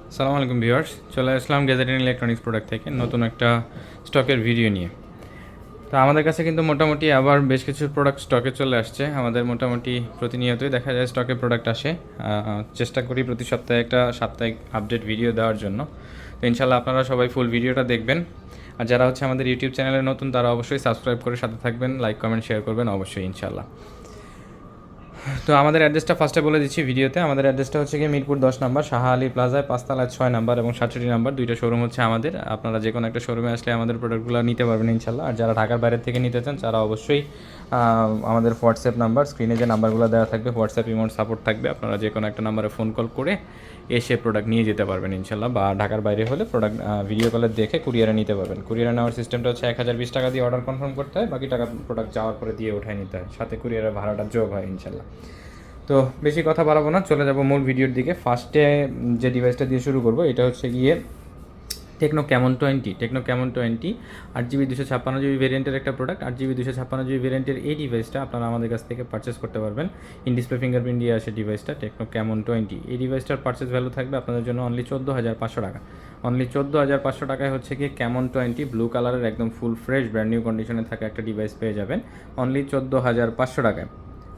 আসসালামু আলাইকুম ভিউয়ার্স, চলে আসলাম গ্যাজেট অ্যান্ড ইলেকট্রনিক্স প্রোডাক্ট থেকে নতুন একটা স্টকের ভিডিও নিয়ে। তো আমাদের কাছে কিন্তু মোটামুটি আবার বেশ কিছু প্রোডাক্ট স্টকে চলে আসছে। আমাদের মোটামুটি প্রতিনিয়তই দেখা যায় স্টকে প্রোডাক্ট আসে। চেষ্টা করি প্রতি সপ্তাহে একটা সাপ্তাহিক আপডেট ভিডিও দেওয়ার জন্য। তো ইনশাল্লাহ আপনারা সবাই ফুল ভিডিওটা দেখবেন। আর যারা হচ্ছে আমাদের ইউটিউব চ্যানেলে নতুন তারা অবশ্যই সাবস্ক্রাইব করে সাথে থাকবেন, লাইক কমেন্ট শেয়ার করবেন অবশ্যই ইনশাল্লাহ। তো আমাদের অ্যাড্রেসটা ফার্স্টে বলে দিচ্ছি ভিডিওতে। আমাদের অ্যাড্রেসটা হচ্ছে গিয়ে মিরপুর 10 নম্বর শাহ আলী প্লাজায় 5 তলায় 6 নম্বর এবং 67 নম্বর, দুইটা শোরুম হচ্ছে আমাদের। আপনারা যে কোনো একটা শোরুমে আসলে আমাদের প্রোডাক্টগুলো নিতে পারবেন ইনশাল্লাহ। আর যারা ঢাকার বাইরে থেকে নিতে চান তারা অবশ্যই আমাদের হোয়াটসঅ্যাপ নাম্বার, স্ক্রিনে যে নাম্বারগুলো দেওয়া থাকবে হোয়াটসঅ্যাপ ইমোট সাপোর্ট থাকবে, আপনারা যে কোনো একটা নাম্বারে ফোন কল করে এসে প্রোডাক্ট নিয়ে যেতে পারবেন ইনশাল্লাহ। বা ঢাকার বাইরে হলে প্রোডাক্ট ভিডিও কলে দেখে কুরিয়ারে নিতে পারবেন। কুরিয়ারে নেওয়ার সিস্টেমটা হচ্ছে 1020 টাকা দিয়ে অর্ডার কনফার্ম করতে হয়, বাকি টাকা প্রোডাক্ট যাওয়ার পরে দিয়ে উঠাই নিতে হয়, সাথে কুরিয়ারের ভাড়াটা যোগ হয় ইনশাল্লাহ। তো বেশি কথা বাড়াবো না, চলে যাব মূল ভিডিওর দিকে। ফার্স্টে যে ডিভাইসটা দিয়ে শুরু করব এটা হচ্ছে গিয়ে টেকনো ক্যামন 20 8GB 256GB ভেরিয়েন্টের একটা প্রোডাক্ট। 8GB 256GB ভেরিয়েন্টের এই ডিভাইসটা আপনারা আমাদের কাছ থেকে পারচেস করতে পারবেন। ইন ডিসপ্লে ফিঙ্গারপ্রিন্ট দিয়ে আসে ডিভাইসটা, টেকনো ক্যামন 20। এই ডিভাইসটার পারচেস ভ্যালু থাকবে আপনাদের জন্য অনলি 14,500 টাকা। অনলি 14,500 টাকায় হচ্ছে গিয়ে ক্যামন 20 ব্লু কালারের একদম ফুল ফ্রেশ ব্র্যান্ড নিউ কন্ডিশনে থাকা একটা ডিভাইস পেয়ে যাবেন অনলি 14,500 টাকায়।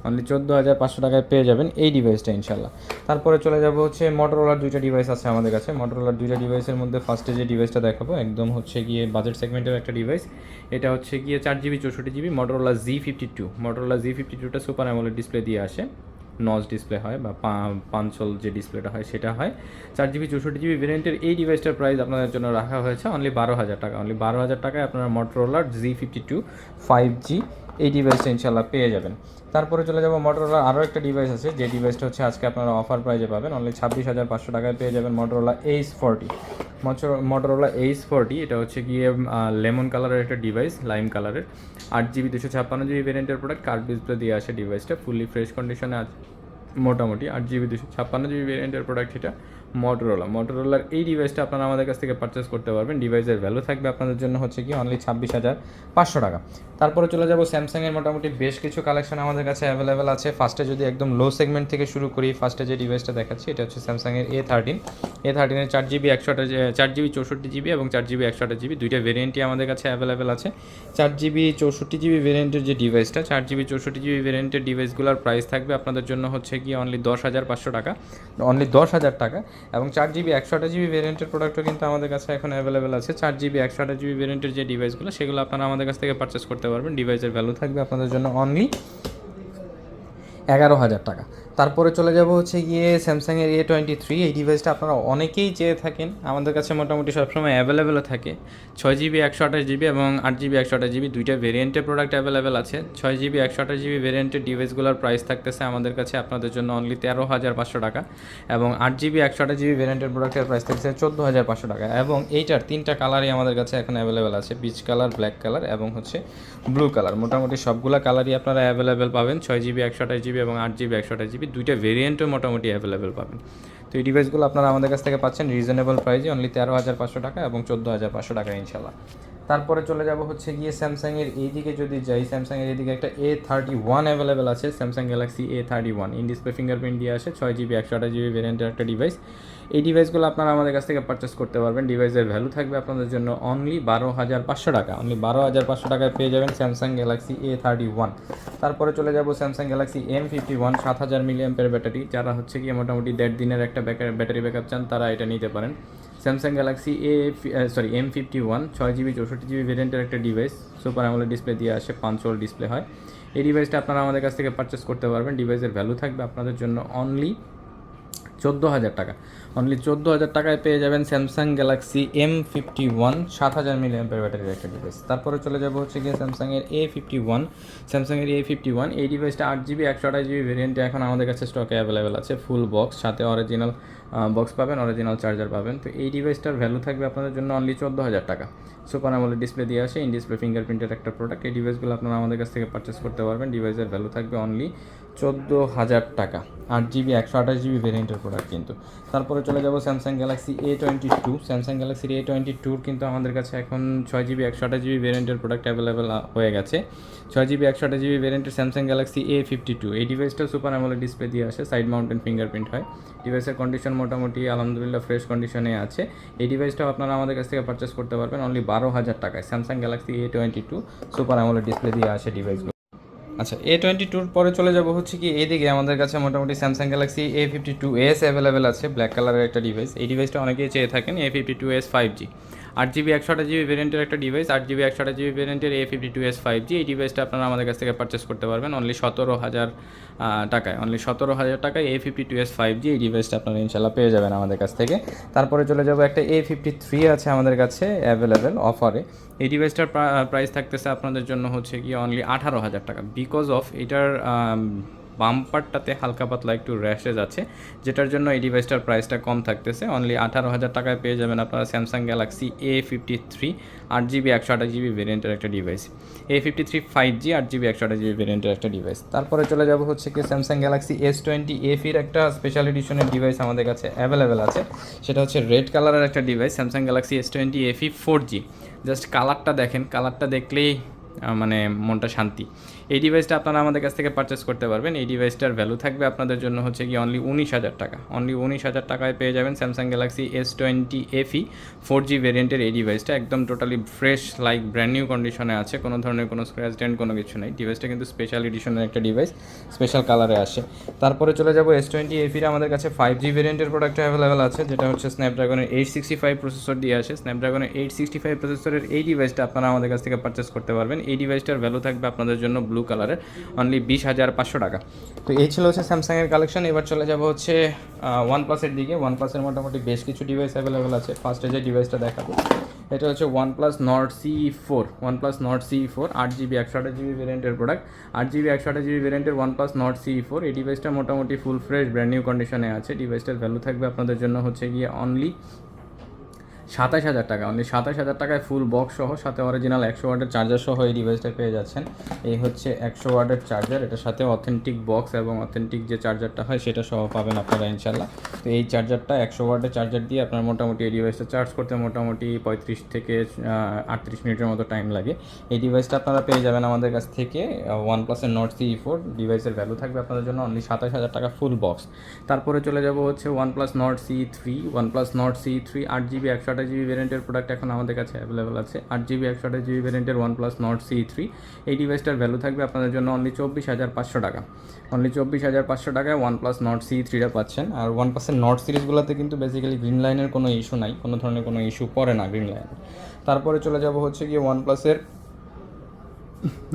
অনলি 14,500 টাকায় পেয়ে যাবেন এই ডিভাইসটা ইনশাল্লাহ। তারপরে চলে যাব হচ্ছে মোটরোলার দুইটা ডিভাইস আছে আমাদের কাছে। মোটরোলার দুইটা ডিভাইসের মধ্যে ফার্স্টে যে ডিভাইসটা দেখাবো একদম হচ্ছে গিয়ে বাজেট সেগমেন্টের একটা ডিভাইস। এটা হচ্ছে গিয়ে 4GB 64GB মোটরোলা Z52। মোটরোলা Z52টা সুপার অ্যামোলেড ডিসপ্লে দিয়ে আসে, নজ ডিসপ্লে হয় বা পাঞ্চল যে ডিসপ্লেটা হয় সেটা হয়। 4GB 64GB ভেরিয়েন্টের এই ডিভাইসটার প্রাইস আপনাদের জন্য রাখা হয়েছে অনলি 12,000 টাকা। অনলি 12,000 টাকায় আপনারা মোটরোলার Z52 5G এই ডিভাইসটা ইনশাল্লাহ পেয়ে যাবেন। তারপরে চলে যাব মোটরোলার আরও একটা ডিভাইস আছে, যে ডিভাইসটা হচ্ছে আজকে আপনারা অফার প্রাইজে পাবেন অনলি 26,500 টাকায় পেয়ে যাবেন মোটরোলা Ace40। মোটরোলা Ace40 এটা হচ্ছে গিয়ে লেমন কালারের একটা ডিভাইস, লাইম কালারের। 8GB 256GB ভেরিয়েন্টের প্রোডাক্ট, কার্ভ ডিসপ্লে দিয়ে আসে ডিভাইসটা, ফুললি ফ্রেশ কন্ডিশনে আছে মোটামুটি। 8GB 256GB ভেরিয়েন্টের প্রোডাক্ট এটা মোটরোলার এই ডিভাইসটা আপনারা আমাদের কাছ থেকে পারচেস করতে পারবেন। ডিভাইসের ভ্যালু থাকবে আপনাদের জন্য হচ্ছে কি অনলি 26,500 টাকা। তারপরে চলে যাব স্যামসাংয়ের মোটামুটি বেশ কিছু কালেকশন আমাদের কাছে অ্যাভেলেবেল আছে। ফার্স্টে যদি একদম লো সেগমেন্ট থেকে শুরু করি, ফার্স্টে যে ডিভাইসটা দেখাচ্ছি এটা হচ্ছে স্যামসাংয়ের A13 4GB 4GB 64GB এবং 4GB 128GB দুইটা ভেরিয়েন্টই আমাদের কাছে অ্যাভেলেবেল আছে। 4GB 64GB ভেরিয়েন্টের যে ডিভাইসটা, 4GB 64GB ভেরিয়েন্টের ডিভাইসগুলোর প্রাইস থাকবে আপনাদের জন্য হচ্ছে কি অনলি 10,500 টাকা, অনলি 10,000 টাকা। এবং 4GB 128GB ভেরিয়েন্টের প্রোডাক্টও কিন্তু আমাদের কাছে এখন অ্যাভেলেবেল আছে। 4GB 128GB ভেরিয়েন্টের যে ডিভাইসগুলো সেগুলো আপনারা আমাদের কাছ থেকে পারচেস করতে পারবেন। ডিভাইসের ভ্যালু থাকবে আপনাদের জন্য অনলি 11,000 টাকা। তারপরে চলে যাব হচ্ছে গিয়ে স্যামসাংয়ের A23। এই ডিভাইসটা আপনারা অনেকেই চেয়ে থাকেন, আমাদের কাছে মোটামুটি সবসময় অ্যাভেলেবেলও থাকে। 6GB 128GB এবং 8GB 128GB দুইটা ভেরিয়েন্টের প্রোডাক্ট অ্যাভেলেবেল আছে। 6GB 128GB ভেরিয়েন্টের ডিভাইসগুলোর প্রাইস থাকতেছে আমাদের কাছে আপনাদের জন্য অনলি 13,500 টাকা এবং 8GB 128GB ভেরিয়েন্টের প্রোডাক্টের প্রাইস থাকছে 14,500 টাকা। এবং এইটার তিনটা কালারই আমাদের কাছে এখন অ্যাভেলেবেল আছে, পিচ কালার, ব্ল্যাক কালার এবং হচ্ছে ব্লু কালার। মোটামুটি সবগুলো কালারই আপনারা অ্যাভেলেবেল পাবেন। 6GB 128GB এবং 8GB 128GB দুইটা ভেরিয়েন্টও মোটামুটি অ্যাভেলেবেল পাবেন। তো এই ডিভাইসগুলো আপনারা আমাদের কাছ থেকে পাচ্ছেন রিজনেবল প্রাইসে অনলি 13,500 টাকা এবং 14,500 টাকা ইনশাল্লাহ। তারপরে চলে যাব হচ্ছে গিয়ে স্যামসাংয়ের এইদিকে যদি যাই, স্যামসাংয়ের এইদিকে একটা A31 অ্যাভেলেবেল আছে, Samsung Galaxy A31 in display fingerprint দিয়ে আসে, 6GB 128GB ভেরিয়েন্টের একটা ডিভাইস। এই ডিভাইসগুলো আপনারা আমাদের কাছ থেকে পারচেস করতে পারবেন। ডিভাইসের ভ্যালু থাকবে আপনাদের জন্য অনলি 12,500 টাকা। অনলি 12,500 টাকায় পেয়ে যাবেন স্যামসাং গ্যালাক্সি A31। তারপরে চলে যাব স্যামসাং গ্যালাক্সি M51 7000 মিলিঅ্যাম্পের ব্যাটারি। যারা হচ্ছে গিয়ে মোটামুটি 1.5 দিনের একটা ব্যাটারি ব্যাকআপ চান তারা এটা নিতে পারেন। Samsung Galaxy M51 6GB 64GB ভেরিয়েন্টের একটা ডিভাইস, সুপার অ্যামোলেড ডিসপ্লে দিয়ে আসে, পাঞ্চল ডিসপ্লে হয়। এই ডিভাইসটা আপনারা আমাদের কাছ থেকে পারচেস করতে পারবেন। ডিভাইসের ভ্যালু থাকবে আপনাদের জন্য অনলি 14,000 টাকা। অনলি 14,000 টাকায় পেয়ে যাবেন স্যামসাং গ্যালাক্সি M51 7000 মিলিঅ্যাম্পের ব্যাটারির একটা ডিভাইস। তারপরে চলে যাব হচ্ছে গিয়ে স্যামসাংয়ের A51 এই ডিভাইসটা 8GB 128GB ভেরিয়েন্টে এখন আমাদের কাছে স্টকে অ্যাভেলেবেল আছে, ফুল বক্স, সাথে অরিজিনাল বক্স পাবেন, অরিজিনাল চার্জার পাবেন। তো এই ডিভাইসটার ভ্যালু থাকবে আপনাদের জন্য অনলি 14,000 টাকা। সুপার অ্যামোলেড ডিসপ্লে দিয়ে আসে, ইন ডিসপ্লে ফিঙ্গারপ্রিন্টের একটা প্রোডাক্ট। এই ডিভাইসগুলো আপনারা আমাদের কাছ থেকে পারচেস করতে পারবেন। ডিভাইসের ভ্যালু থাকবে অনলি 14,000 টাকা, 8GB 128GB ভেরিয়েন্টের প্রোডাক্ট কিন্তু। তারপরে চলে যাব স্যামসাং গ্যালাক্সি A22। স্যামসাং গ্যালাক্সির A22 কিন্তু আমাদের কাছে এখন 6GB 128GB ভেরিয়েন্টের প্রোডাক্ট অ্যাভেলেবেল হয়ে গেছে। 6GB 128GB ভেরিয়েন্টের স্যামসাং গ্যালাক্সি A52 এই ডিভাইসটা সুপার অ্যামোলেড ডিসপ্লে দিয়ে আসে, সাইড মাউন্টেন ফিঙ্গারপ্রিন্ট হয়। ডিভাইসের কন্ডিশন মোটামুটি আলহামদুলিল্লাহ ফ্রেশ কন্ডিশনে আছে। এই ডিভাইসটাও আপনারা আমাদের কাছ থেকে পারচেস করতে পারবেন অনলি 12,000 টাকায়। Samsung Galaxy A22 super AMOLED display দিয়ে আসে ডিভাইসগুলো। আচ্ছা, A22 পরে চলে যাব হচ্ছে কি এইদিকে আমাদের কাছে মোটামুটি স্যামসাং গ্যালাক্সি A52s অ্যাভেলেবেল আছে, ব্ল্যাক কালারের একটা ডিভাইস। এই ডিভাইসটা অনেকেই চেয়ে থাকেন, A52s 5G 8GB 128GB ভেরিয়েন্টের একটা ডিভাইস, 8GB 128GB ভেরিয়েন্টের A52s 5G। এই ডিভাইসটা আপনারা আমাদের কাছ থেকে পারচেস করতে পারবেন অনলি 17,000 টাকায়। অনলি 17,000 টাকায় A52s 5G এই ডিভাইসটা আপনারা ইনশাল্লাহ পেয়ে যাবেন আমাদের কাছ থেকে। তারপরে চলে যাব একটা A53 আছে আমাদের কাছে অ্যাভেলেবেল অফারে। এই ডিভাইসটার প্রাইস থাকতেছে আপনাদের জন্য হচ্ছে কি অনলি 18,000 টাকা। বিকজ অফ এটার বাম্পারটাতে হালকা পাতলা একটু র্যাশেজ আছে, যেটার জন্য এই ডিভাইসটার প্রাইসটা কম থাকতেছে। অনলি 18,000 টাকায় পেয়ে যাবেন আপনারা Samsung Galaxy A53 8GB 128GB ভেরিয়েন্টের একটা device. A53 5G 8GB 128GB ভেরিয়েন্টের একটা ডিভাইস। তারপরে চলে যাব হচ্ছে কি স্যামসাং গ্যালাক্সি S20 FE একটা স্পেশাল এডিশনের ডিভাইস আমাদের কাছে অ্যাভেলেবেল আছে। সেটা হচ্ছে রেড কালারের একটা device, Samsung Galaxy S20 FE 4G। Just কালারটা দেখেন, কালারটা দেখলেই মানে মনটা শান্তি। এই ডিভাইসটা আপনারা আমাদের কাছ থেকে পারচেস করতে পারবেন। এই ডিভাইসটার ভ্যালু থাকবে আপনাদের জন্য হচ্ছে কি অনলি 19,000 টাকা। অনলি 19,000 টাকায় পেয়ে যাবেন Samsung Galaxy S20 FE 4G ভেরিয়েন্টের এই ডিভাইসটা। একদম totally fresh like brand new কন্ডিশনে আছে, কোনো ধরনের কোনো স্ক্র্যাচ ডেন্ট কোনো কিছু নেই। ডিভাইসটা কিন্তু স্পেশাল এডিশনের একটা ডিভাইস, স্পেশাল কালারে আসে। তারপরে চলে যাব S20 FE আমাদের কাছে 5G ভেরিয়েন্টের প্রোডাক্ট অ্যাভেলেবেল আছে, যেটা হচ্ছে স্ন্যাপড্রাগনের 865 প্রসেসর দিয়ে আসে। স্ন্যাপড্রাগনের 865 প্রসেসরের এই ডিভাইসটা আপনারা আমাদের কাছ থেকে পারচেস করতে পারবেন। এই ডিভাইসটার ভ্যালু থাকবে আপনাদের জন্য ব্লু কালারের অনলি 20,500 টাকা। তো এই ছিল হচ্ছে স্যামসাংয়ের কালেকশন। এবার চলে যাব হচ্ছে ওয়ানপ্লাসের দিকে। ওয়ানপ্লাসের মোটামুটি বেশ কিছু ডিভাইস অ্যাভেলেবেল আছে। ফার্স্টে যে ডিভাইসটা দেখাবো এটা হচ্ছে OnePlus Nord CE4। OnePlus Nord CE4 8GB 128GB ভেরিয়েন্টের প্রোডাক্ট। 8GB 128GB ভেরিয়েন্টের OnePlus Nord CE4 এই ডিভাইসটা মোটামুটি ফুল ফ্রেশ ব্র্যান্ড নিউ কন্ডিশনে আছে। ডিভাইসটার ভ্যালু থাকবে আপনাদের জন্য হচ্ছে গিয়ে অনলি 27,000 টাকা। অনলি 27,000 টাকায় ফুল বক্স সহ, সাথে অরিজিনাল 100 ওয়াটের চার্জার সহ এই ডিভাইসটা পেয়ে যাচ্ছেন। এই হচ্ছে 100 ওয়াটের চার্জার, এটার সাথে অথেন্টিক বক্স এবং অথেন্টিক যে চার্জারটা হয় সেটা সহ পাবেন আপনারা ইনশাল্লাহ। তো এই চার্জারটা 100 ওয়াটের চার্জার দিয়ে আপনার মোটামুটি এই ডিভাইসটা চার্জ করতে মোটামুটি 35 থেকে 38 মিনিটের মতো টাইম লাগে। এই ডিভাইসটা আপনারা পেয়ে যাবেন আমাদের কাছ থেকে OnePlus-এর Nord CE4। ডিভাইসের ভ্যালু থাকবে আপনাদের জন্য অনলি 27,000 টাকা ফুল বক্স। তারপরে চলে যাব হচ্ছে OnePlus Nord CE3। OnePlus Nord CE3 8GB 128GB ভেরিয়েন্টের প্রোডাক্ট এখন আমাদের কাছে অ্যাভেলেবেল আছে। 8GB 128GB ভেরিয়েন্টের OnePlus Nord CE3 এই ডিভাইসটার ভ্যালু থাকবে আপনাদের জন্য অনলি 24,500 টাকা। অনলি 24,500 টাকায় OnePlus Nord CE3টা পাচ্ছেন। আর OnePlus-এর Nord সিরিজগুলোতে কিন্তু বেসিক্যালি গ্রিন লাইনের কোনো ইস্যু নাই, কোনো ধরনের কোনো ইস্যু পড়ে না গ্রিন লাইন। তারপরে চলে যাব হচ্ছে গিয়ে OnePlus-এর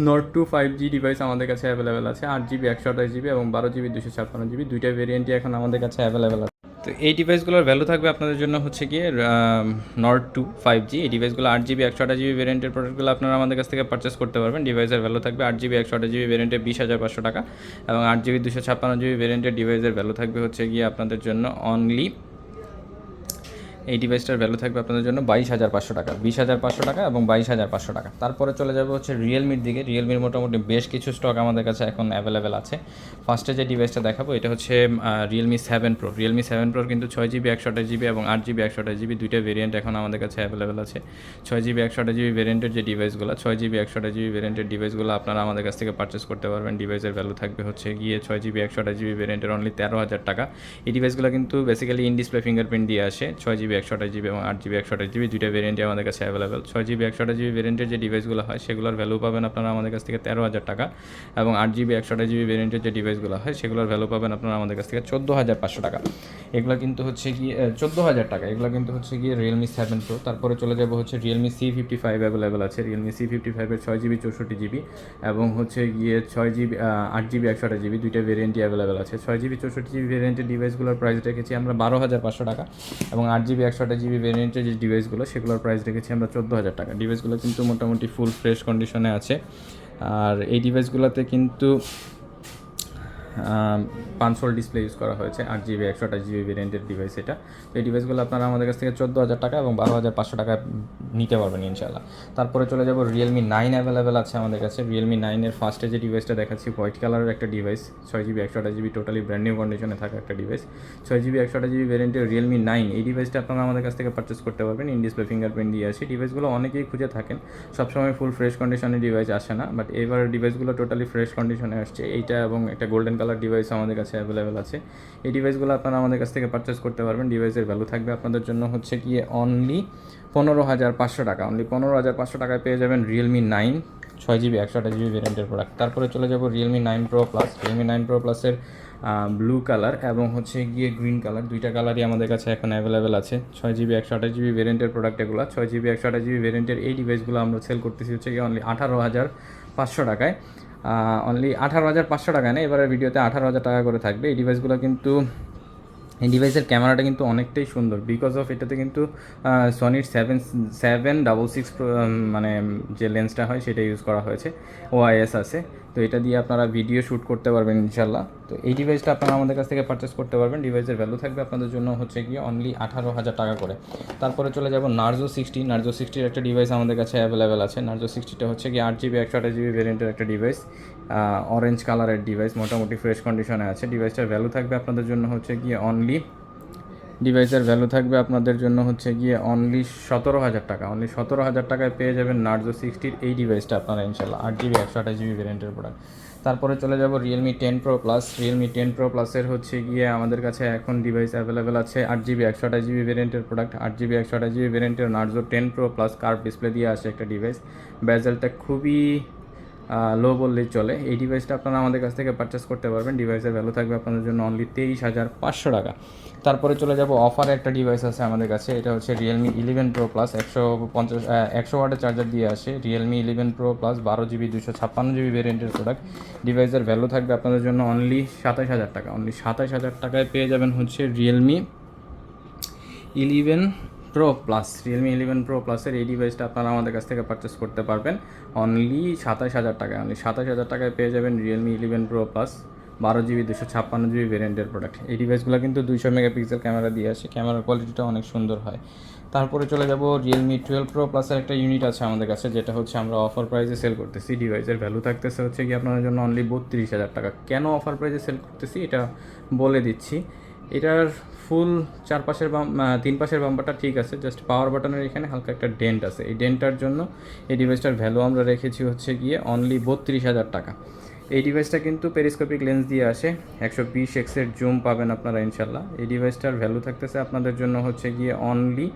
Nord 2 5G ডিভাইস আমাদের কাছে অ্যাভেলেবেল আছে। 8GB 128GB এবং 12GB 256GB দুইটা ভেরিয়েন্টই এখন আমাদের কাছে অ্যাভেলেবেল আছে। তো এই ডিভাইসগুলোর ভ্যালু থাকবে আপনাদের জন্য হচ্ছে গিয়ে Nord 2 5G। এই ডিভাইসগুলো 8GB 128GB ভেরিয়েন্টের প্রোডাক্টগুলো আপনারা আমাদের কাছ থেকে পারচেস করতে পারবেন। ডিভাইসের ভ্যালু থাকবে 8GB 128GB ভেরিয়েন্টে 20,500 টাকা এবং 8GB 256GB ভেরিয়েন্টের ডিভাইসের ভ্যালু থাকবে হচ্ছে গিয়ে আপনাদের জন্য অনলি, এই ডিভাইসটার ভ্যালু থাকবে আপনাদের জন্য 22,500 টাকা। 20,500 টাকা এবং 22,500 টাকা। তারপরে চলে যাবে হচ্ছে রিয়েলমির দিকে। রিয়েলমির মোটামুটি বেশ কিছু স্টক আমাদের কাছে এখন অ্যাভেলেবেল আছে। ফার্স্টে যে ডিভাইসটা দেখাবো এটা হচ্ছে Realme 7 Pro। Realme 7 Pro কিন্তু 6GB 128GB এবং 8GB 128GB দুইটা ভেরিয়েন্ট এখন আমাদের কাছে অ্যাভেলেবেল আছে। 6GB 128GB ভেরিয়েন্টের যে ডিভাইসগুলো, 6GB 128GB ভেরিয়েন্টের ডিভাইসগুলো আপনারা আমাদের কাছ থেকে পারচেস করতে পারবেন। ডিভাইসের ভ্যালু থাকবে হচ্ছে গিয়ে 6GB 128GB ভেরিয়েন্টের অনলি 13,000 টাকা। এই ডিভাইসগুলো কিন্তু বেসিক্যালি ইন ডিসপ্লে ফিঙ্গারপ্রিন্ট দিয়ে আসে। 6GB 128GB এবং 8GB 128GB দুইটা ভেরিয়েন্টই আমাদের কাছে অ্যাভেলেবেল। 6GB 128GB ভেরিয়েন্টের যে ডিভাইসগুলো হয় সেগুলোর ভ্যালু পাবেন আপনারা আমাদের কাছ থেকে 13,000 টাকা এবং 8GB 128GB ভেরিয়েন্টের যে ডিভাইসগুলো হয় সেগুলোর ভ্যালু পাবেন আপনারা আমাদের কাছ থেকে 14,500 টাকা। এগুলো কিন্তু হচ্ছে গিয়ে 14,000 টাকা। এগুলো কিন্তু হচ্ছে গিয়ে Realme 7 Pro। তারপরে চলে যাব হচ্ছে Realme C55 অ্যাভেলেবেল আছে। Realme C55-এর 6GB 64GB এবং হচ্ছে গিয়ে 6GB 8GB 128GB দুইটা ভেরিয়েন্টই অ্যাভেলেবেল আছে। 6GB 64GB ভেরিয়েন্টের ডিভাইসগুলোর প্রাইস রেখেছি আমরা 12,500 টাকা এবং 8GB 128GB ভেরিয়েন্টের যে ডিভাইসগুলো সেগুলোর প্রাইস রেখেছি আমরা 14,000 টাকা। ডিভাইসগুলো কিন্তু মোটামুটি ফুল ফ্রেশ কন্ডিশনে আছে। আর এই ডিভাইসগুলোতে কিন্তু 5 হোল ডিসপ্লে ইউজ করা হয়েছে। 8GB 128GB ভেরিয়েন্টের ডিভাইস এটা। তো এই ডিভাইসগুলো আপনারা আমাদের কাছ থেকে 14,000 টাকা এবং 12,500 টাকা নিতে পারবেন ইনশাল্লাহ। তারপরে চলে যাব Realme 9 অ্যাভেলেবেল আছে আমাদের কাছে। Realme 9-এর ফার্স্টে যে ডিভাইসটা দেখাচ্ছি হোয়াইট কালারের একটা device, 6GB 128GB totally brand new কন্ডিশনে থাকা একটা ডিভাইস। 6GB 128GB ভেরিয়েন্টের Realme 9 এই ডিভাইসটা আপনারা আমাদের কাছ থেকে পারচেস করতে পারবেন। ইন ডিসপ্লে ফিঙ্গারপ্রিন্ট দিয়ে আসে। ডিভাইসগুলো অনেকেই খুঁজে থাকেন, সবসময় ফুল ফ্রেশ কন্ডিশনে ডিভাইস আসে না, বাট এবার ডিভাইসগুলো টোটালি ফ্রেশ কন্ডিশনে আসছে। এইটা এবং একটা গোল্ডেন কালার ডিভাইস আমাদের কাছে অ্যাভেলেবেল আছে। এই ডিভাইসগুলো আপনারা আমাদের কাছ থেকে পারচেস করতে পারবেন। ডিভাইসের ভ্যালু থাকবে আপনাদের জন্য হচ্ছে গিয়ে অনলি 15,500 টাকা। অনলি 15,500 টাকায় পেয়ে যাবেন রিয়েলমি 9 6GB 128GB ভেরিয়েন্টের প্রোডাক্ট। তারপরে চলে যাব Realme 9 Pro Plus। Realme 9 Pro Plus-এর ব্লু কালার এবং হচ্ছে গিয়ে গ্রিন কালার, দুইটা কালারই আমাদের কাছে এখন অ্যাভেলেবেল আছে। 6GB 128GB ভেরিয়েন্টের প্রোডাক্ট এগুলো। 6GB 128GB ভেরিয়েন্টের এই ডিভাইসগুলো আমরা সেল করতেছি হচ্ছে গিয়ে অনলি 18,500 টাকায়। অনলি 18,500 টাকায় না, এবারের ভিডিওতে 18,000 টাকা করে থাকবে। এই ডিভাইসগুলো কিন্তু, এই ডিভাইসের ক্যামেরাটা কিন্তু অনেকটাই সুন্দর, বিকজ অফ এটাতে কিন্তু সনির 766 মানে যে লেন্সটা হয় সেটা ইউজ করা হয়েছে, OIS আছে। তো এটা দিয়ে আপনারা ভিডিও শ্যুট করতে পারবেন ইনশাল্লাহ। তো এই ডিভাইসটা আপনারা আমাদের কাছ থেকে পারচেস করতে পারবেন। ডিভাইসের ভ্যালু থাকবে আপনাদের জন্য হচ্ছে গিয়ে অনলি 18,000 টাকা করে। তারপরে চলে যাব নার্জো 60। নার্জো 60-এর একটা ডিভাইস আমাদের কাছে অ্যাভেলেবেল আছে। নার্জো 60টা হচ্ছে গিয়ে 8GB 128GB ভেরিয়েন্টের একটা ডিভাইস, অরেঞ্জ কালারের ডিভাইস, মোটামুটি ফ্রেশ কন্ডিশনে আছে। ডিভাইসটার ভ্যালু থাকবে আপনাদের জন্য হচ্ছে গিয়ে অনলি 17,000 টাকা। অনলি 17,000 টাকায় পেয়ে যাবেন নার্জো 60-র এই ডিভাইসটা আপনারা ইনশাল্লাহ, 8GB 128GB ভেরিয়েন্টের প্রোডাক্ট। তারপরে চলে যাব Realme 10 Pro Plus। Realme 10 Pro Plus-এর হচ্ছে গিয়ে আমাদের কাছে এখন ডিভাইস অ্যাভেলেবেল আছে 8GB 128GB ভেরিয়েন্টের প্রোডাক্ট। 8GB 128GB ভেরিয়েন্টের Narzo 10 Pro Plus curve display দিয়ে আসে একটা ডিভাইস। বেজেলটা খুবই লো বললেই চলে। এই ডিভাইসটা আপনারা আমাদের কাছ থেকে পারচেস করতে পারবেন। ডিভাইসের ভ্যালু থাকবে আপনাদের জন্য অনলি 23,500 টাকা। তারপরে চলে যাব অফারে একটা ডিভাইস আছে আমাদের কাছে, এটা হচ্ছে রিয়েলমি 11 Pro Plus। 100 ওয়াটের চার্জার দিয়ে আসে Realme 11 Pro Plus, 12GB 256GB ভেরিয়েন্টের প্রোডাক্ট। ডিভাইসের ভ্যালু থাকবে আপনাদের জন্য অনলি 27,000 টাকা। অনলি 27,000 টাকায় পেয়ে যাবেন হচ্ছে Realme 11 Pro Plus। Realme 11 Pro Plus-এর এই ডিভাইসটা আপনারা আমাদের কাছ থেকে পারচেস করতে পারবেন অনলি 27,000 টাকায়। অনলি 27,000 টাকায় পেয়ে যাবেন Realme 11 Pro Plus, 12GB 256GB ভেরিয়েন্টের প্রোডাক্ট। এই ডিভাইসগুলো কিন্তু 200 মেগাপিক্সেল ক্যামেরা দিয়ে আসে, ক্যামেরার কোয়ালিটিটা অনেক সুন্দর হয়। তারপরে চলে যাব রিয়েলমি 12 Pro Plus-এর একটা ইউনিট আছে আমাদের কাছে, যেটা হচ্ছে আমরা অফার প্রাইসে সেল করতেছি। ডিভাইসের ভ্যালু থাকতেছে হচ্ছে কি আপনাদের জন্য অনলি 32,000 টাকা। কেন অফার প্রাইসে সেল করতেছি এটা বলে দিচ্ছি। এটার ফুল তিন পাশের বাম্পারটা ঠিক আছে, জাস্ট পাওয়ার বাটনের এখানে হালকা একটা ডেন্ট আছে। এই ডেন্টটার জন্য এই ডিভাইসটার ভ্যালু আমরা রেখেছি হচ্ছে গিয়ে অনলি 32,000 টাকা। এই ডিভাইসটা কিন্তু পেরিস্কোপিক লেন্স দিয়ে আসে, 120x-এর জুম পাবেন আপনারা ইনশাল্লাহ। এই ডিভাইসটার ভ্যালু থাকতেছে আপনাদের জন্য হচ্ছে গিয়ে অনলি,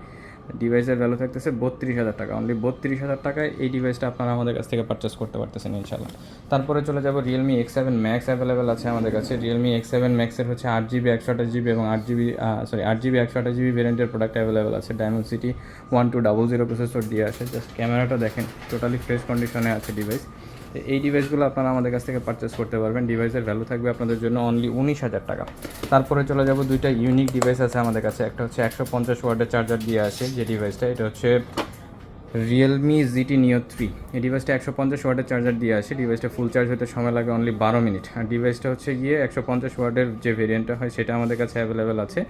ডিভাইসের ভ্যালু থাকতেছে 32,000 টাকা। অনলি 32,000 টাকায় এই ডিভাইসটা আপনারা আমাদের কাছ থেকে পারচেস করতে পারতেছেন ইনশাল্লাহ। তারপরে চলে যাব রিয়েলমি X7 Max অ্যাভেলেবেল আছে আমাদের কাছে। রিয়েলমি X7 Max-এর হচ্ছে 8GB 128GB এবং 8GB 128GB ভেরিয়েন্টের প্রোডাক্ট অ্যাভেলেবেল আছে। Dimensity 1200 প্রসেসর দিয়ে আসে। জাস্ট ক্যামেরাটা দেখেন, টোটালি ফ্রেশ কন্ডিশনে আছে ডিভাইস। এই ডিভাইসগুলো আপনারা আমাদের কাছ থেকে পারচেস করতে পারবেন। ডিভাইসের ভ্যালু থাকবে আপনাদের জন্য অনলি 19,000 টাকা। তারপরে চলে যাব, দুইটা ইউনিক ডিভাইস আছে আমাদের কাছে। একটা হচ্ছে 150 ওয়াটের চার্জার দিয়ে আসে যে ডিভাইসটা, এটা হচ্ছে রিয়েলমি GT Neo 3। এই ডিভাইসটা 150 ওয়াটের চার্জার দিয়ে আসে। ডিভাইসটা ফুল চার্জ হতে সময় লাগে অনলি 12 মিনিট। আর ডিভাইসটা হচ্ছে গিয়ে 150 ওয়াটের যে ভেরিয়েন্টটা হয় সেটা আমাদের কাছে অ্যাভেলেবেল আছে।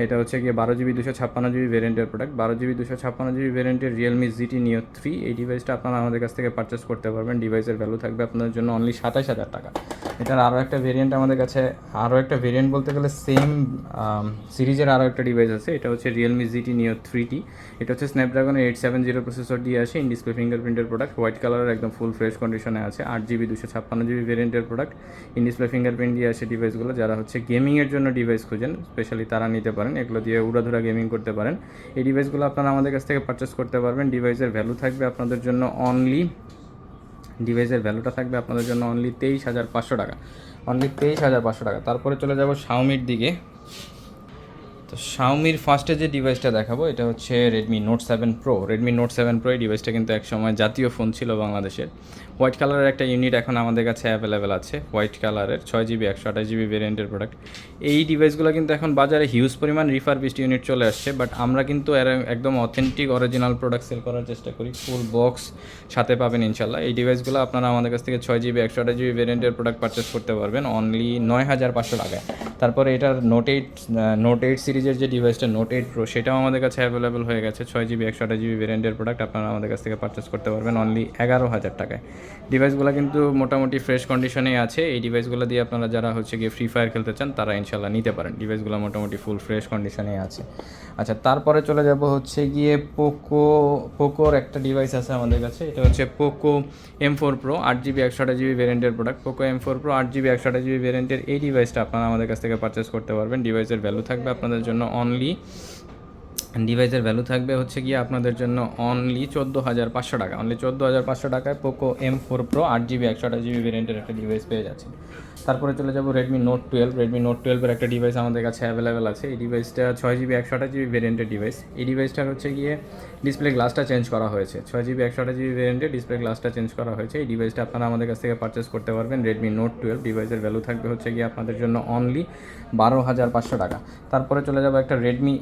এটা হচ্ছে গিয়ে 12GB 256GB ভেরিয়েন্টের প্রোডাক্ট। 12GB 256GB ভেরিয়েন্টের রিয়েলমি GT Neo 3 এই ডিভাইসটা আপনারা আমাদের কাছ থেকে পারচেস করতে পারবেন। ডিভাইসের ভ্যালু থাকবে আপনাদের জন্য অনলি 27,000 টাকা। এটার আরও একটা ভেরিয়েন্ট আমাদের কাছে, আরও একটা ভেরিয়েন্ট বলতে গেলে সেম সিরিজের আরও একটা ডিভাইস আছে। এটা হচ্ছে রিয়েলমি GT Neo 3T। এটা হচ্ছে স্ন্যাপড্রাগনের 870 প্রসেসর দিয়ে আসে, ইন ডিসপ্লে ফিঙ্গারপ্রিন্টের প্রোডাক্ট, হোয়াইট কালারের একদম ফুল ফ্রেশ কন্ডিশনে আছে। 8GB 256GB ভেরিয়েন্টের প্রোডাক্ট, ইন ডিসপ্লে ফিঙ্গারপ্রিন্ট দিয়ে আসে ডিভাইসগুলো। যারা হচ্ছে গেমিংয়ের জন্য ডিভাইস খুঁজেন স্পেশালি তারা নিতে পারেন, এগুলো দিয়ে উড়াধুরা গেমিং করতে পারেন। এই ডিভাইসগুলো আপনারা আমাদের কাছ থেকে পারচেস করতে পারবেন। ডিভাইসের ভ্যালু থাকবে আপনাদের জন্য অনলি, ডিভাইসের ভ্যালুটা থাকবে আপনাদের জন্য অনলি 23,500 টাকা। অনলি 23,500 টাকা। তারপরে চলে যাব শাওমির দিকে। তো শাওমির ফার্স্টে যে ডিভাইসটা দেখাবো এটা হচ্ছে Redmi note 7 pro. Redmi note 7 pro এই ডিভাইসটা কিন্তু একসময় জাতীয় ফোন ছিল বাংলাদেশের। হোয়াইট কালারের একটা ইউনিট এখন আমাদের কাছে অ্যাভেলেবেল আছে, হোয়াইট কালারের 6GB 128GB ভেরিয়েন্টের প্রোডাক্ট। এই ডিভাইসগুলো কিন্তু এখন বাজারে হিউজ পরিমাণ রিফারবিশড ইউনিট চলে আসছে, বাট আমরা কিন্তু একদম অথেন্টিক অরিজিনাল প্রোডাক্ট সেল করার চেষ্টা করি। ফুল বক্স সাথে পাবেন ইনশাল্লাহ। এই ডিভাইসগুলো আপনারা আমাদের কাছ থেকে 6GB 128GB ভেরিয়েন্টের প্রোডাক্ট পারচেস করতে পারবেন অনলি 9,500 টাকায়। তারপরে এটার নোট 8 সিরিজ সিরিজের যে ডিভাইসটা নোট 8 প্রো সেটাও আমাদের কাছে অ্যাভেলেবেল হয়ে গেছে 6GB 128GB ভ্যারিয়েন্টের প্রোডাক্ট আপনারা আমাদের কাছ থেকে পারচেস করতে পারবেন অনলি 11,000 টাকায়। ডিভাইসগুলো কিন্তু মোটামুটি ফ্রেশ কন্ডিশনেই আছে। এই ডিভাইসগুলো দিয়ে আপনারা যারা হচ্ছে গিয়ে ফ্রি ফায়ার খেলতে চান তারা ইনশাল্লাহ নিতে পারেন। ডিভাইসগুলো মোটামুটি ফুল ফ্রেশ কন্ডিশনেই আছে। আচ্ছা, তারপরে চলে যাব হচ্ছে গিয়ে পোকোর একটা ডিভাইস আছে আমাদের কাছে। এটা হচ্ছে Poco M4 Pro 8GB 128GB ভ্যারিয়েন্টের product. Poco M4 Pro 8GB 128GB ভ্যারিয়েন্টের এই ডিভাইসটা আপনারা আমাদের কাছ থেকে পারচেস করতে পারবেন। ডিভাইসের ভ্যালু থাকবে আপনাদের জন্য অনলি হচ্ছে গিয়ে আপনাদের জন্য অনলি 14,500 টাকা। অনলি 14,500 টাকায় Poco M4 Pro 8GB 128GB ভ্যারিয়েন্টের একটা ডিভাইস পেয়ে যাচ্ছেন। তারপরে চলে যাব রেডমি নোট 12 এর একটা ডিভাইস আমাদের কাছে অ্যাভেলেবেল আছে। এই ডিভাইসটা 6GB 128GB ভ্যারিয়েন্টের ডিভাইস। এই ডিভাইসটার হচ্ছে গিয়ে ডিসপ্লে গ্লাসটা চেঞ্জ করা হয়েছে। 6GB 128GB ভ্যারিয়েন্টের ডিসপ্লে গ্লাসটা চেঞ্জ করা হয়েছে। এই ডিভাইসটা আপনারা আমাদের কাছ থেকে পারচেস করতে পারবেন। রেডমি নোট 12 ডিভাইসের ভ্যালু থাকবে হচ্ছে গিয়ে আপনাদের জন্য অনলি 12,500 টাকা। তারপরে চলে যাব একটা রেডমি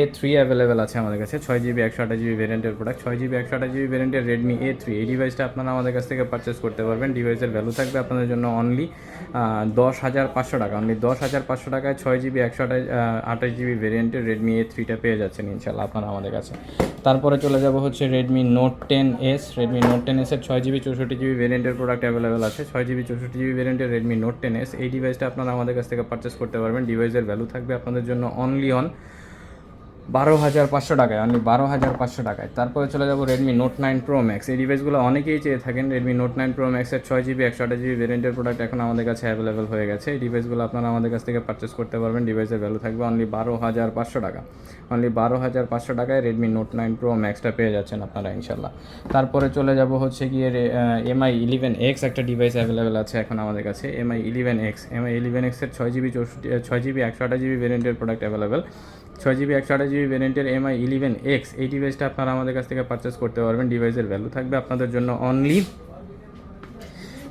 A3 অ্যাভেলেবেল আছে আমাদের কাছে 6GB 128GB ভ্যারিয়েন্টের product. 6GB 128GB ভ্যারিয়েন্টের Redmi A3 এই ডিভাইসটা আপনারা আমাদের কাছ থেকে পারচেস করতে পারবেন। ডিভাইসের ভ্যালু থাকবে আপনাদের জন্য অনলি 10,500 টাকা। অনলি 10,500 টাকায় 6GB 128GB ভ্যারিয়েন্টের রেডমি A3টা পেয়ে যাচ্ছেন ইনশাল্লাহ আপনারা আমাদের কাছে। তারপরে চলে যাব হচ্ছে Redmi note 10s। Redmi note 10s এর 6GB 64GB ভ্যারিয়েন্টের প্রোডাক্ট অ্যাভেলেবেল আছে। 6GB 64GB ভ্যারিয়েন্টের Redmi note 10s এই ডিভাইসটা আপনারা আমাদের কাছ থেকে পারচেস করতে পারবেন। ডিভাইসের ভ্যালু থাকবে আপনাদের জন্য অনলি 12,500 টাকায়। অনলি 12,500 টাকায়। তারপরে চলে যাব রেডমি নোট 9 প্রো ম্যাক্স। এই ডিভাইসগুলো অনেকেই চেয়ে থাকেন। রেডমি নোট 9 প্রো ম্যাক্সের 6GB 128GB ভ্যারিয়েন্টের প্রোডাক্ট এখন আমাদের কাছে অ্যাভেলেবেল হয়ে গেছে। এই ডিভাইসগুলো আপনারা আমাদের কাছ থেকে পারচেস করতে পারবেন। ডিভাইসের ভ্যালু থাকবে অনলি 12,500 টাকা। অনলি 12,500 টাকায় রেডমি নোট 9 প্রো ম্যাক্সটা পেয়ে যাচ্ছেন আপনারা ইনশাল্লাহ। তারপরে চলে যাব হচ্ছে গিয়ে MI 11X একটা ডিভাইস অ্যাভেলেবেল আছে এখন আমাদের কাছে। MI 11X এর 6GB 128GB ভ্যারিয়েন্টের প্রোডাক্ট অ্যাভেলেবেল। 6GB 128GB ভ্যারিয়েন্টের MI 11X এই ডিভাইসটা আপনারা আমাদের কাছ থেকে পারচেস করতে পারবেন। ডিভাইসের ভ্যালু থাকবে আপনাদের জন্য অনলি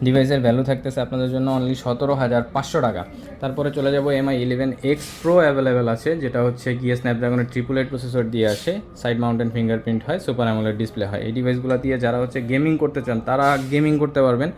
17,500 টাকা। তারপরে চলে যাব MI 11X Pro অ্যাভেলেবেল আছে, যেটা হচ্ছে গিয়ে স্ন্যাপড্রাগনের 888 প্রসেসর দিয়ে আসে, সাইড মাউন্টেন ফিঙ্গারপ্রিন্ট হয়, সুপার অ্যামোলেড ডিসপ্লে হয়। এই ডিভাইসগুলো দিয়ে যারা হচ্ছে গেমিং করতে চান তারা গেমিং করতে পারবেন,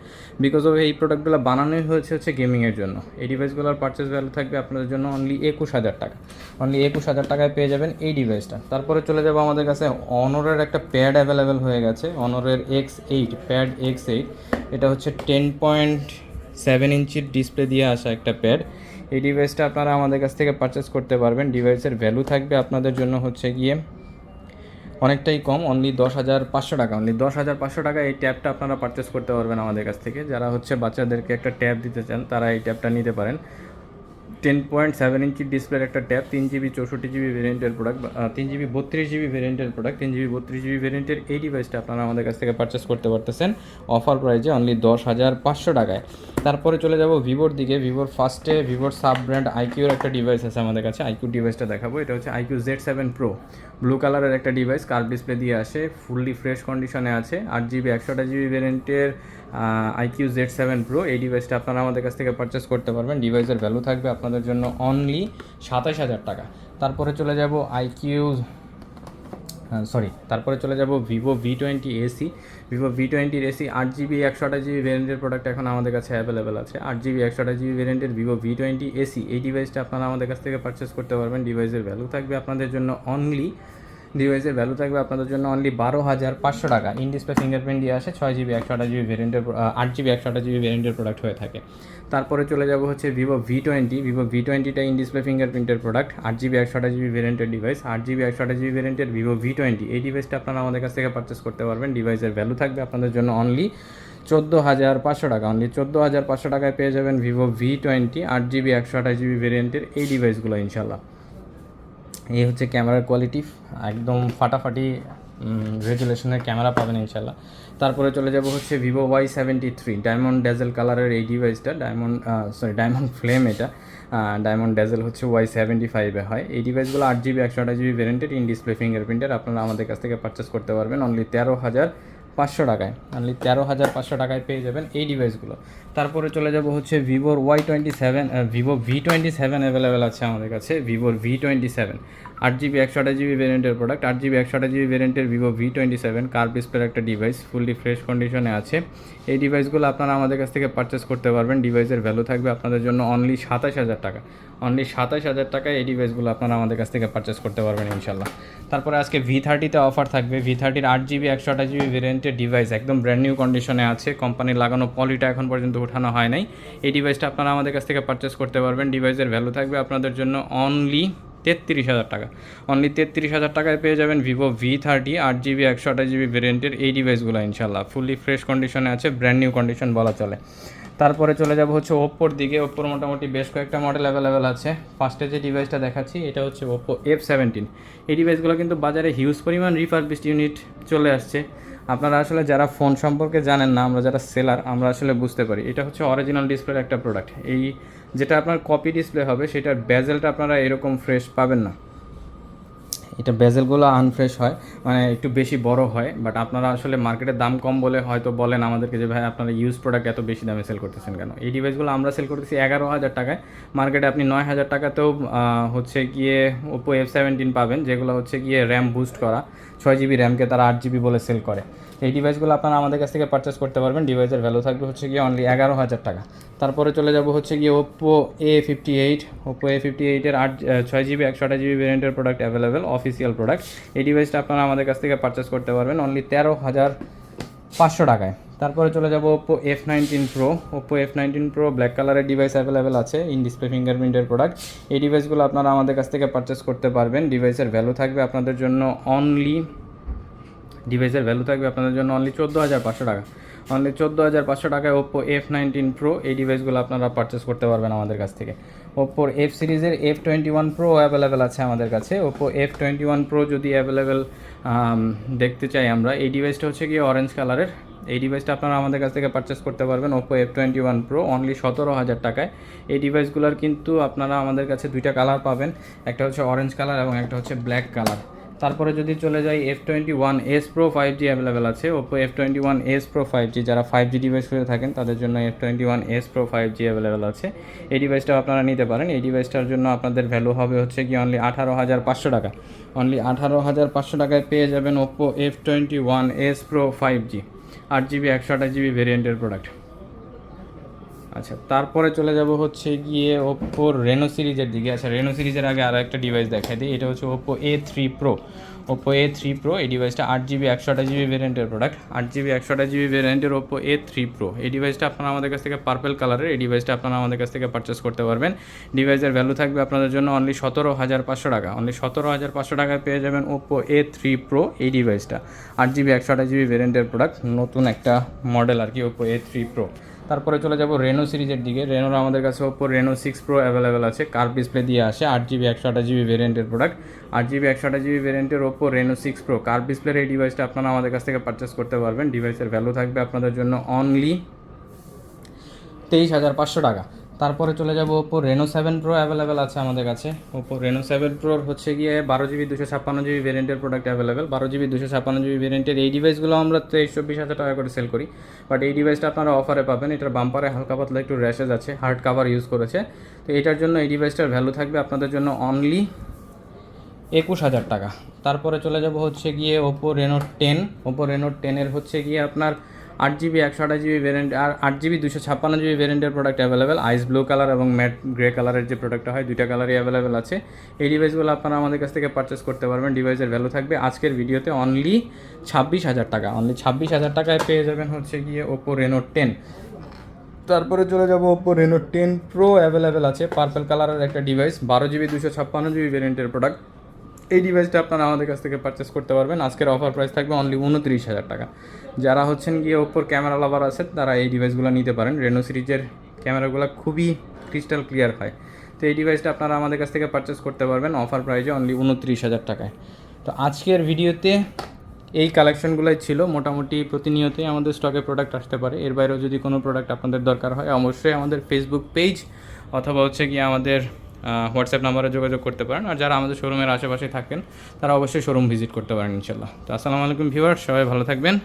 বিকজ অফ এই প্রোডাক্টগুলো বানানোই হচ্ছে গেমিংয়ের জন্য। এই ডিভাইসগুলোর পারচেস ভ্যালু থাকবে আপনাদের জন্য অনলি 21,000 টাকা। অনলি 21,000 টাকায় পেয়ে যাবেন এই ডিভাইসটা। তারপরে চলে যাব আমাদের কাছে অনরের একটা প্যাড অ্যাভেলেবেল হয়ে গেছে, অনরের X8 প্যাড X8। এটা হচ্ছে 10.7 ইঞ্চির ডিসপ্লে দিয়ে আসা একটা প্যাড। এই ডিভাইসটা আপনারা আমাদের কাছ থেকে পারচেস করতে পারবেন। ডিভাইসের ভ্যালু থাকবে আপনাদের জন্য হচ্ছে গিয়ে অনেকটাই কম, অনলি 10,500 টাকা। অনলি 10,500 টাকা এই ট্যাবটা আপনারা পারচেস করতে পারবেন আমাদের কাছ থেকে। যারা হচ্ছে বাচ্চাদেরকে একটা ট্যাব দিতে চান তারা এই ট্যাবটা নিতে পারেন। 10.7 ইঞ্চি ডিসপ্লের একটা ট্যাব, 3GB 64GB ভেরিয়েন্টের প্রোডাক্ট, 3GB 32GB ভেরিয়েন্টের প্রোডাক্ট। 3GB 32GB ভেরিয়েন্টের এই ডিভাইসটা আপনারা আমাদের কাছ থেকে পারচেস করতে পারতেছেন অফার প্রাইজে অনলি 10,500 টাকায়। তারপরে চলে যাব ভিভোর দিকে। ভিভোর সাব ব্র্যান্ড আইকিউর একটা ডিভাইস আছে আমাদের কাছে। আইকিউ ডিভাইসটা দেখাবো। এটা হচ্ছে আইকিউ Z7 Pro, ব্লু কালারের একটা ডিভাইস, কার্ভ ডিসপ্লে দিয়ে আসে, ফুললি ফ্রেশ কন্ডিশনে আছে। 8GB 128GB ভেরিয়েন্টের আইকিউ Z7 Pro এই ডিভাইসটা আপনারা আমাদের কাছ থেকে পারচেস করতে পারবেন। ডিভাইসের ভ্যালু থাকবে আপনাদের জন্য অনলি 27,000 টাকা। তারপরে চলে যাব তারপরে চলে যাব Vivo V20 AC। Vivo V20 AC 8GB 128GB ভেরিয়েন্টের প্রোডাক্ট এখন আমাদের কাছে অ্যাভেলেবেল আছে। 8GB 128GB ভেরিয়েন্টের ভিভো V20 AC এই ডিভাইসটা আপনারা আমাদের কাছ থেকে পারচেস করতে পারবেন। ডিভাইসের ভ্যালু থাকবে আপনাদের জন্য অনলি 12,500 টাকা। ইন ডিসপ্লে ফিঙ্গারপ্রিন্ট দিয়ে আসে, 6GB 128GB ভেরিয়েন্টের 8GB 128GB ভেরিয়েন্টের প্রোডাক্ট হয়ে থাকে। তারপরে চলে যাব হচ্ছে ভিভো V20টা ইন ডিসপ্লে ফিঙ্গারপ্রিন্টের প্রোডাক্ট, 8GB 128GB ভেরিয়েন্টের ডিভাইস। 8GB 128GB ভেরিয়েন্টের ভিভো V20 এই ডিভাইসটা আপনারা আমাদের কাছ থেকে পারচেস করতে পারবেন। ডিভাইসের ভ্যালু থাকবে আপনাদের জন্য অনলি 14,500 টাকা। অনলি 14,500 টাকায় পেয়ে যাবেন ভিভো V20 8GB 128GB ভেরিয়েন্টের এই ডিভাইসগুলো ইনশাল্লাহ। এই হচ্ছে ক্যামেরার কোয়ালিটি, একদম ফাটাফাটি রেজুলেশনের ক্যামেরা পাবেন ইনশাল্লাহ। তারপরে চলে যাব হচ্ছে ভিভো Y73 ডায়মন্ড ড্যাজেল কালারের এই ডিভাইসটা, ডায়মন্ড ফ্লেম। এটা ডায়মন্ড ড্যাজেল হচ্ছে Y75 হয়। এই ডিভাইসগুলো 8GB 128GB ভেরিয়েন্টেড, ইন ডিসপ্লে ফিঙ্গারপ্রিন্টের, আপনারা আমাদের কাছ থেকে পারচেস করতে পারবেন অনলি 13,500 টাকায়। অনলি 13,500 টাকায় পেয়ে যাবেন এই ডিভাইসগুলো। তারপরে চলে যাব হচ্ছে ভিভো V27 অ্যাভেলেবেল আছে আমাদের কাছে। ভিভোর V27 8GB 128GB ভেরিয়েন্টের প্রোডাক্ট, 8GB 128GB ভেরিয়েন্টের ভিভো V27 কার্ভ ডিসপ্লের একটা ডিভাইস, ফুললি ফ্রেশ কন্ডিশনে আছে। এই ডিভাইসগুলো আপনারা আমাদের কাছ থেকে পারচেস করতে পারবেন। ডিভাইসের ভ্যালু থাকবে আপনাদের জন্য অনলি 27,000 টাকা। অনলি 27,000 টাকায় এই ডিভাইসগুলো আপনারা আমাদের কাছ থেকে পারচেস করতে পারবেন ইনশাল্লাহ। তারপরে আজকে V30তে অফার থাকবে। V30-র 8GB 128GB ভেরিয়েন্টের ডিভাইস একদম ব্র্যান্ড নিউ কন্ডিশনে আছে, কোম্পানির লাগানো পলিটা এখন পর্যন্ত উঠানো হয় নাই। এই ডিভাইসটা আপনারা আমাদের কাছ থেকে পারচেস করতে পারবেন। ডিভাইসের ভ্যালু থাকবে আপনাদের জন্য অনলি 33,000 টাকা। অনলি 33,000 টাকায় পেয়ে যাবেন ভিভো V30 8GB 128GB ভেরিয়েন্টের এই ডিভাইসগুলো ইনশাল্লাহ। ফুললি ফ্রেশ কন্ডিশনে আছে, ব্র্যান্ড নিউ কন্ডিশন বলা চলে। তারপরে চলে যাব হচ্ছে ওপ্পোর দিকে। ওপ্পোর মোটামুটি বেশ কয়েকটা মডেল অ্যাভেলেবেল আছে। ফার্স্টে যে ডিভাইসটা দেখাচ্ছি এটা হচ্ছে ওপ্পো F17। এই ডিভাইসগুলো কিন্তু বাজারে হিউজ পরিমাণ রিফারবিশড ইউনিট চলে আসছে। আপনারা আসলে যারা ফোন সম্পর্কে জানেন না, আমরা যারা সেলার আমরা আসলে বুঝতে পারি। এটা হচ্ছে অরিজিনাল ডিসপ্লের একটা প্রোডাক্ট। এই যেটা আপনার কপি ডিসপ্লে হবে সেটার বেজেলটা আপনারা এরকম ফ্রেশ পাবেন না। এটা বেজেলগুলো আনফ্রেশ হয়, মানে একটু বেশি বড় হয়। বাট আপনারা আসলে মার্কেটের দাম কম বলে হয়তো বলেন আমাদেরকে যে ভাই আপনারা ইউজ প্রোডাক্ট এত বেশি দামে সেল করতেছেন কেন। এই ডিভাইসগুলো আমরা সেল করতেছি 11,000 টাকায়। মার্কেটে আপনি 9,000 টাকাতেও হচ্ছে গিয়ে ওপ্পো F17 পাবেন, যেগুলো হচ্ছে গিয়ে র্যাম বুস্ট করা। 6GB র্যামকে তারা 8GB বলে সেল করে। এই ডিভাইসগুলো আপনারা আমাদের কাছ থেকে পারচেস করতে পারবেন। ডিভাইসের ভ্যালু থাকবে হচ্ছে গিয়ে অনলি 11,000 টাকা। তারপরে চলে যাব হচ্ছে গিয়ে Oppo A58। Oppo A58-এর 6GB 128GB ভেরিয়েন্টের প্রোডাক্ট অ্যাভেলেবেল, অফিসিয়াল প্রোডাক্ট। এই ডিভাইসটা আপনারা আমাদের কাছ থেকে পারচেস করতে পারবেন অনলি 13,500 টাকায়। তারপরে চলে যাব Oppo F19 Pro। Oppo F19 Pro black কালারের ডিভাইস অ্যাভেলেবেল আছে, ইন ডিসপ্লে ফিঙ্গারপ্রিন্টের প্রোডাক্ট। এই ডিভাইসগুলো আপনারা আমাদের কাছ থেকে পারচেস করতে পারবেন। ডিভাইসের ভ্যালু থাকবে আপনাদের জন্য অনলি 14,500 টাকা। অনলি 14,500 টাকায় ওপ্পো F19 Pro এই ডিভাইসগুলো আপনারা পারচেস করতে পারবেন আমাদের কাছ থেকে। ওপ্পোর F সিরিজের F21 Pro অ্যাভেলেবেল আছে আমাদের কাছে। ওপ্পো F21 Pro যদি অ্যাভেলেবেল দেখতে চাই আমরা, এই ডিভাইসটা হচ্ছে গিয়ে অরেঞ্জ কালারের। এই ডিভাইসটা আপনারা আমাদের কাছ থেকে পারচেস করতে পারবেন ওপ্পো F21 Pro অনলি 17,000 টাকায়। এই ডিভাইসগুলোর কিন্তু আপনারা আমাদের কাছে দুইটা কালার পাবেন, একটা হচ্ছে অরেঞ্জ কালার এবং একটা হচ্ছে ব্ল্যাক কালার। তারপরে যদি চলে যাই F21s Pro 5G অ্যাভেলেবেল আছে। ওপ্পো F21s Pro 5G যারা 5G ডিভাইস হয়ে থাকেন তাদের জন্য F21s Pro 5G অ্যাভেলেবেল আছে। এই ডিভাইসটাও আপনারা নিতে পারেন। এই ডিভাইসটার জন্য আপনাদের ভ্যালু হবে হচ্ছে কি অনলি 18,500 টাকা। অনলি 18,500 টাকায় পেয়ে যাবেন Oppo F21s Pro 5G 8GB 128GB ভেরিয়েন্টের প্রোডাক্ট। আচ্ছা, তারপরে চলে যাব হচ্ছে গিয়ে ওপ্পোর রেনো সিরিজের দিকে। আচ্ছা, রেনো সিরিজের আগে আরও একটা ডিভাইস দেখাই দিই। এটা হচ্ছে Oppo A3 Pro। Oppo A3 Pro এই ডিভাইসটা 8GB 128GB ভেরিয়েন্টের প্রোডাক্ট। 8GB 128GB ভেরিয়েন্টের ওপ্পো A3 Pro এই ডিভাইসটা আপনারা আমাদের কাছ থেকে পার্পল কালারের এই ডিভাইসটা আপনারা আমাদের কাছ থেকে পারচেস করতে পারবেন। ডিভাইসের ভ্যালু থাকবে আপনাদের জন্য অনলি 17,500 টাকা। অনলি 17,500 টাকায় পেয়ে যাবেন ওপ্পো A3 Pro এই ডিভাইসটা। 8GB 128GB ভেরিয়েন্টের প্রোডাক্ট, নতুন একটা মডেল আর কি ওপ্পো A3 Pro। তারপরে চলে যাব রেনো সিরিজের দিকে। রেনোর আমাদের কাছে ওপ্পো Reno 6 Pro অ্যাভেলেবেল আছে, কার্ভ ডিসপ্লে দিয়ে আসে। 8GB 128GB ভেরিয়েন্টের প্রোডাক্ট। 8GB 128GB ভেরিয়েন্টের ওপ্পো Reno 6 Pro কার্ভ ডিসপ্লের এই ডিভাইসটা আপনারা আমাদের কাছ থেকে পারচেস করতে পারবেন। ডিভাইসের ভ্যালু থাকবে আপনাদের জন্য অনলি 23,500 টাকা। তারপরে চলে যাব ওপ্পো Reno 7 Pro অ্যাভেলেবেল আছে আমাদের কাছে। ওপ্পো Reno 7 Pro হচ্ছে গিয়ে 12GB 256GB ভেরিয়েন্টের প্রোডাক্ট অ্যাভেলেবেল। 12GB 256GB ভেরিয়েন্টের এই ডিভাইসগুলো আমরা 23-24,000 টাকা করে সেল করি। বাট এই ডিভাইসটা আপনারা অফারে পাবেন। এটার বাম্পারে হালকা পাতলা একটু র্যাশেজ আছে, হার্ড কাভার ইউজ করেছে। তো এটার জন্য এই ডিভাইসটার ভ্যালু থাকবে আপনাদের জন্য অনলি 21,000 টাকা। তারপরে চলে যাব হচ্ছে গিয়ে ওপ্পো Reno 10। ওপ্পো Reno 10-এর হচ্ছে গিয়ে আপনার 8GB 128GB ভেরিয়েন্ট আর 8GB 256GB ভেরিয়েন্টের প্রোডাক্ট অ্যাভেলেবেল। আইস ব্লু কালার এবং ম্যাট গ্রে কালারের যে প্রোডাক্টটা হয়, দুইটা কালারই অ্যাভেলেবেল আছে। এই ডিভাইসগুলো আপনারা আমাদের কাছ থেকে পারচেস করতে পারবেন। ডিভাইসের ভ্যালু থাকবে আজকের ভিডিওতে অনলি 26,000 টাকা। অনলি 26,000 টাকায় পেয়ে যাবেন হচ্ছে গিয়ে ওপ্পো Reno 10। তারপরে চলে যাব ওপ্পো Reno 10 Pro অ্যাভেলেবেল আছে, পার্পল কালারের একটা ডিভাইস, 12GB 256GB ভেরিয়েন্টের প্রোডাক্ট। এই ডিভাইসটা আপনারা আমাদের কাছ থেকে পারচেস করতে পারবেন। আজকের অফার প্রাইস থাকবে অনলি 29,000 টাকা। যারা হচ্ছেন গিয়ে ওপ্পোর ক্যামেরা লাভার আছে তারা এই ডিভাইসগুলো নিতে পারেন। রেনো সিরিজের ক্যামেরাগুলো খুবই ক্রিস্টাল ক্লিয়ার হয়। তো এই ডিভাইসটা আপনারা আমাদের কাছ থেকে পারচেস করতে পারবেন অফার প্রাইসে অনলি 29,000 টাকায়। তো আজকের ভিডিওতে এই কালেকশনগুলোই ছিল। মোটামুটি প্রতিনিয়তই আমাদের স্টকে প্রোডাক্ট আসতে পারে। এর বাইরেও যদি কোনো প্রোডাক্ট আপনাদের দরকার হয় অবশ্যই আমাদের ফেসবুক পেজ অথবা হচ্ছে গিয়ে আমাদের হোয়াটসঅ্যাপ নাম্বারে যোগাযোগ করতে পারেন। আর যারা আমাদের শোরুমের আশেপাশে থাকেন তারা অবশ্যই শোরুম ভিজিট করতে পারেন ইনশাল্লাহ। তো আসসালামু আলাইকুম ভিউয়ার্স, সবাই ভালো থাকবেন।